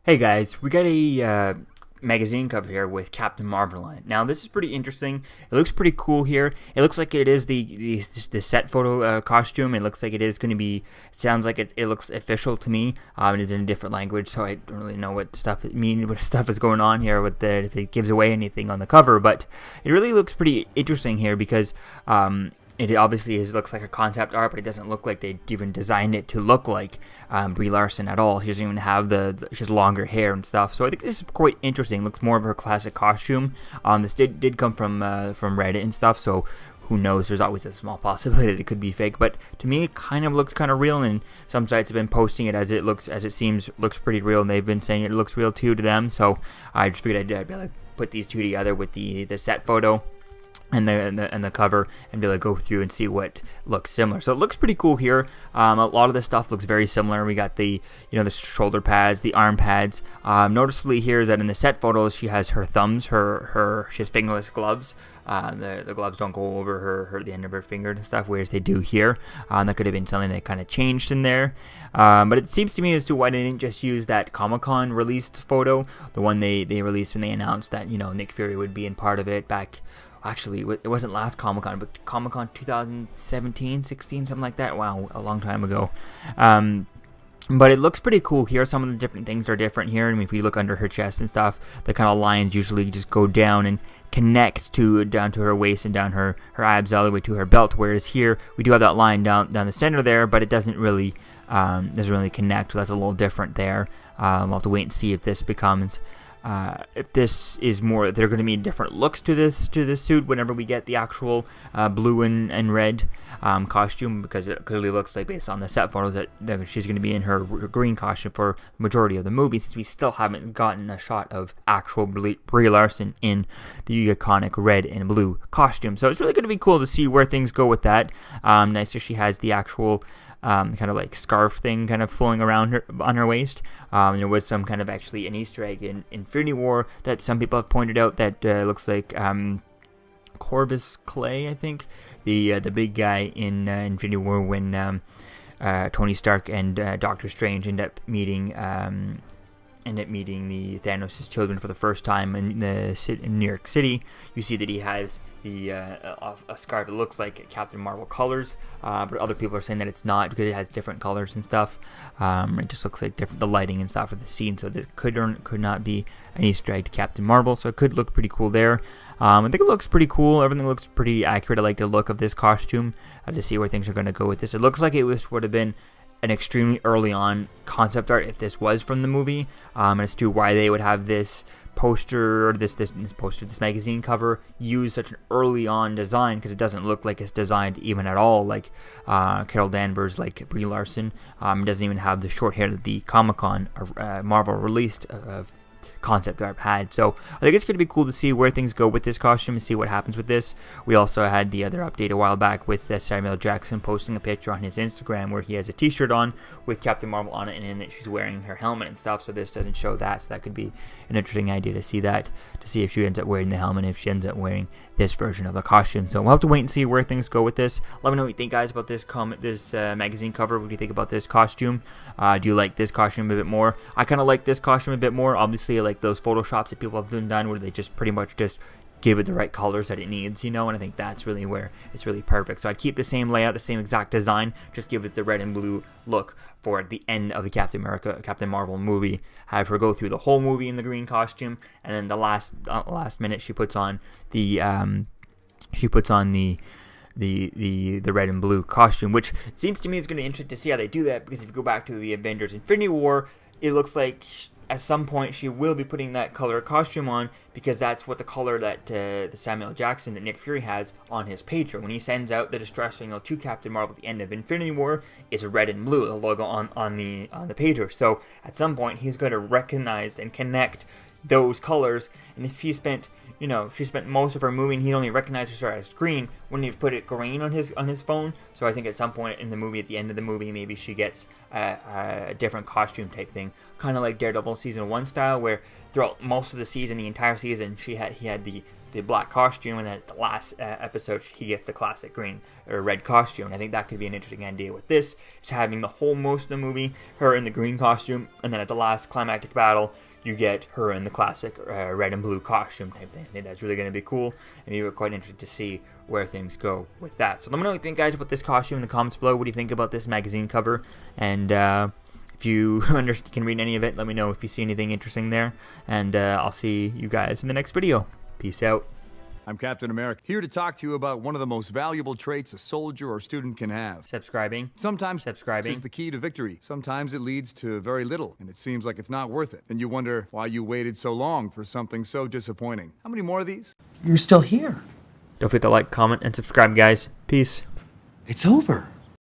Hey guys, we got a magazine cover here with Captain Marvel on it. Now this is pretty interesting. It looks pretty cool here. It looks like it is the set photo costume. It looks like it is going to be. It sounds like it looks official to me. It is in a different language, so I don't really know what stuff it means, what stuff is going on here with the if it gives away anything on the cover. But it really looks pretty interesting here because. It obviously looks like a concept art, but it doesn't look like they even designed it to look like Brie Larson at all. She doesn't even have she has longer hair and stuff. So I think this is quite interesting. It looks more of her classic costume. This did come from Reddit and stuff, so who knows? There's always a small possibility that it could be fake. But to me, it kind of looks kind of real, and some sites have been posting it as it seems looks pretty real, and they've been saying it looks real too to them. So I just figured I'd be able to put these two together with the set photo and the cover and be able to go through and see what looks similar. So it looks pretty cool here. A lot of this stuff looks very similar. We got the the shoulder pads, the arm pads. Noticeably here is that in the set photos she has her thumbs, she has fingerless gloves. The gloves don't go over the end of her finger and stuff, whereas they do here. That could have been something that kind of changed in there. But it seems to me as to why they didn't just use that Comic-Con released photo, the one they released when they announced that Nick Fury would be in part of it back. Actually, it wasn't last Comic-Con, but Comic-Con 2017, 16, something like that. Wow, a long time ago. But it looks pretty cool here. Some of the different things are different here. I mean, if you look under her chest and stuff, the kind of lines usually just go down and connect down to her waist and down her abs all the way to her belt. Whereas here, we do have that line down the center there, but it doesn't really connect. So that's a little different there. We'll have to wait and see if this becomes... if this is more, there are going to be different looks to this suit whenever we get the actual blue and red costume, because it clearly looks like, based on the set photos, that she's going to be in her green costume for the majority of the movie, since we still haven't gotten a shot of actual Brie Larson in the iconic red and blue costume. So it's really going to be cool to see where things go with that. Nice that she has the actual kind of like scarf thing kind of flowing around her on her waist. There was some kind of actually an Easter egg in Infinity War that some people have pointed out that looks like Corvus Clay, I think, the big guy in Infinity War when Tony Stark and Doctor Strange end up meeting the Thanos' children for the first time in New York City. You see that he has a scarf that looks like Captain Marvel colors, but other people are saying that it's not because it has different colors and stuff. It just looks like the lighting and stuff of the scene, so that could not be an Easter egg to Captain Marvel, so it could look pretty cool there. I think it looks pretty cool. Everything looks pretty accurate. I like the look of this costume. I have to see where things are going to go with this. It looks like it would have been an extremely early on concept art if this was from the movie, as to why they would have this poster or this magazine cover use such an early on design, because it doesn't look like it's designed even at all like Carol Danvers, like Brie Larson. It doesn't even have the short hair that the Comic-Con Marvel released concept art had. So I think it's going to be cool to see where things go with this costume and see what happens with this. We also had the other update a while back with Samuel Jackson posting a picture on his Instagram where he has a t-shirt on with Captain Marvel on it, and in it she's wearing her helmet and stuff, so this doesn't show that. So that could be an interesting idea to see that, to see if she ends up wearing the helmet, if she ends up wearing this version of the costume. So we'll have to wait and see where things go with this. Let me know what you think, guys, about this magazine cover. What do you think about this costume? Do you like this costume a bit more? I kind of like this costume a bit more. Obviously, like those photoshops that people have done where they just pretty much just give it the right colors that it needs, and I think that's really where it's really perfect. So I'd keep the same layout, the same exact design, just give it the red and blue look for the end of the Captain Marvel movie. Have her go through the whole movie in the green costume, and then the last minute she puts on the red and blue costume, which seems to me is going to be interesting to see how they do that, because if you go back to the Avengers Infinity War, it looks like at some point she will be putting that color costume on, because that's what the color that the Samuel Jackson, that Nick Fury has on his pager when he sends out the distress signal to Captain Marvel at the end of Infinity War. It's red and blue, the logo on the pager. So at some point he's going to recognize and connect those colors, and if he spent she spent most of her movie and he only recognizes her as green, wouldn't he have put it green on his phone? So I think at some point in the movie, at the end of the movie, maybe she gets a different costume type thing, kind of like Daredevil season 1 style, where throughout most of the season, the entire season, he had the the black costume, and then at the last episode he gets the classic green or red costume. And I think that could be an interesting idea with this, is having the whole most of the movie her in the green costume, and then at the last climactic battle you get her in the classic red and blue costume type thing. I think that's really going to be cool, and we were quite interested to see where things go with that. So let me know what you think, guys, about this costume in the comments below. What do you think about this magazine cover? And if you can read any of it, let me know if you see anything interesting there. And I'll see you guys in the next video. Peace out. I'm Captain America, here to talk to you about one of the most valuable traits a soldier or student can have. Subscribing. Sometimes subscribing is the key to victory. Sometimes it leads to very little, and it seems like it's not worth it. And you wonder why you waited so long for something so disappointing. How many more of these? You're still here. Don't forget to like, comment, and subscribe, guys. Peace. It's over.